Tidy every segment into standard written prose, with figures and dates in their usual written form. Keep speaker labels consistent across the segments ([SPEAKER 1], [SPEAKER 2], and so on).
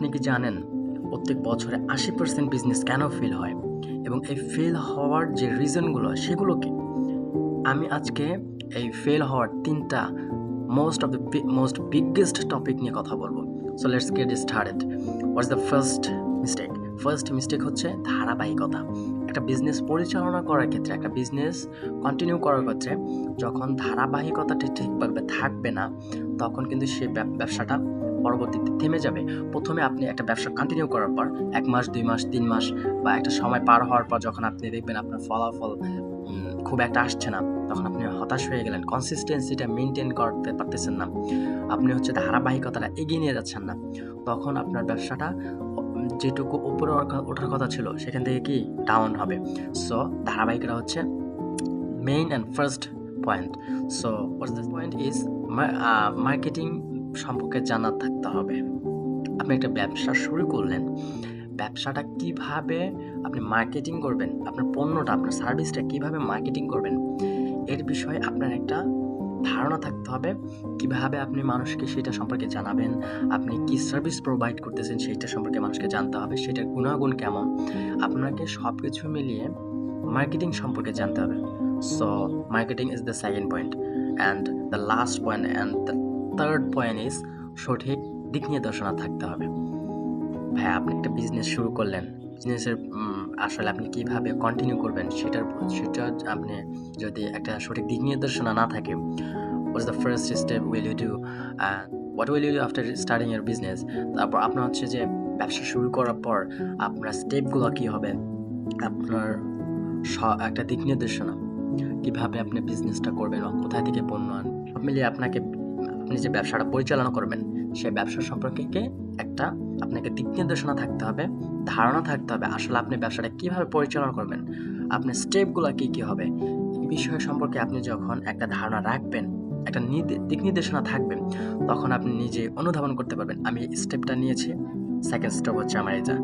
[SPEAKER 1] আপনি কি জানেন প্রত্যেক বছরে 80% বিজনেস কেন ফেল হয় এবং এই ফেল হওয়ার যে রিজনগুলো সেগুলো কি? আমি আজকে এই ফেল হওয়ার ৩টা মোস্ট বিগেস্ট টপিক নিয়ে কথা বলবো। So let's get started. What's the first mistake? First mistake হচ্ছে ধারাবাহিকতা। একটা বিজনেস পরিচালনা করার ক্ষেত্রে, একটা বিজনেস কন্টিনিউ করার ক্ষেত্রে যখন ধারাবাহিকতাটা ঠিকভাবে থাকবে না, তখন কিন্তু সেই ব্যবসাটা পরবর্তীতে থেমে যাবে। প্রথমে আপনি একটা ব্যবসা কন্টিনিউ করার পর ১ মাস, ২ মাস, ৩ মাস বা একটা সময় পার হওয়ার পর যখন আপনি দেখবেন আপনার ফলাফল খুব একটা আসছে না, তখন আপনি হতাশ হয়ে গেলেন। কনসিস্টেন্সিটা মেইনটেইন করতে পারতেছেন না। আপনি ধারাবাহিকতাটা এগিয়ে নিয়ে যাচ্ছেন না। তখন আপনার ব্যবসাটা যেটুকু উপরে ওঠার কথা ছিল সেখান থেকে কি ডাউন হবে। সো ধারাবাহিকতা হচ্ছে main and first point. So what's the point is marketing সম্পর্কে জানা থাকতে হবে। আপনি একটা ব্যবসা শুরু করলেন, ব্যবসাটা কিভাবে আপনি মার্কেটিং করবেন, আপনার পণ্যটা, আপনার সার্ভিসটা কিভাবে মার্কেটিং করবেন, এর বিষয়ে আপনার একটা ধারণা থাকতে হবে। কিভাবে আপনি মানুষকে সেটা সম্পর্কে জানাবেন, আপনি কি সার্ভিস প্রোভাইড করতেছেন সেইটা সম্পর্কে মানুষকে জানতে হবে, সেটার গুণাগুণ কেমন, আপনাকে সব কিছু মিলিয়ে মার্কেটিং সম্পর্কে জানতে হবে। So marketing is the second point and the last point and the third point is সঠিক দিক নির্দেশনা থাকতে হবে। ভাই, আপনি একটা বিজনেস শুরু করলেন, বিজনেসের আসলে আপনি কিভাবে কন্টিনিউ করবেন সেটা আপনি যদি একটা সঠিক দিক নির্দেশনা না থাকে, what's the first step will you do, what will you do after starting your business? তারপর আপনার যে ব্যবসা শুরু করার পর আপনার স্টেপগুলো কী হবে, আপনার একটা দিক নির্দেশনা, কিভাবে আপনি বিজনেসটা করবেন বা কোথায় থেকে পণ্য আনবেন, সব মিলিয়ে আপনি যে ব্যবসাটা পরিচালনা করবেন সেই ব্যবসা সম্পর্কে একটা আপনাকে দিক নির্দেশনা থাকতে হবে, ধারণা থাকতে হবে আসলে আপনি ব্যবসাটা কিভাবে পরিচালনা করবেন, আপনার স্টেপগুলো কী হবে। এই বিষয় সম্পর্কে আপনি যখন একটা ধারণা রাখবেন, একটা দিক নির্দেশনা থাকবেন, তখন আপনি নিজে অনুধাবন করতে পারবেন আমি এই স্টেপটা নিয়েছি, সেকেন্ড স্টেপ হচ্ছে আমার এটা।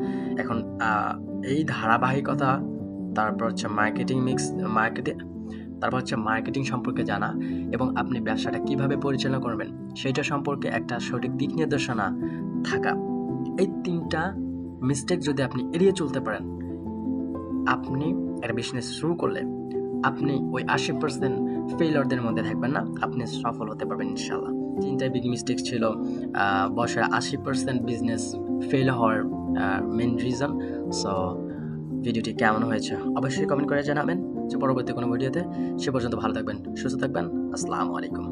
[SPEAKER 1] এখন এই ধারাবাহিকতা, তারপর হচ্ছে মার্কেটিং সম্পর্কে জানা এবং আপনি ব্যবসাটা কিভাবে পরিচালনা করবেন সেটা সম্পর্কে একটা সঠিক দিক নির্দেশনা থাকা। এই 3টা মিস্টেক যদি আপনি এড়িয়ে চলতে পারেন, আপনি একটা বিজনেস শুরু করলে আপনি ওই 80% ফেইলিয়রদের মধ্যে থাকবেন না, আপনি সফল হতে পারবেন ইনশাআল্লাহ। 3টাই বিগ মিস্টেক ছিল বছরে 80% বিজনেস ফেল হওয়ার মেইন রিজন। সো ভিডিওটি কেমন হয়েছে অবশ্যই কমেন্ট করে জানাবেন। যে পরবর্তী কোনো ভিডিওতে, সে পর্যন্ত ভালো থাকবেন, সুস্থ থাকবেন। আসসালামু আলাইকুম।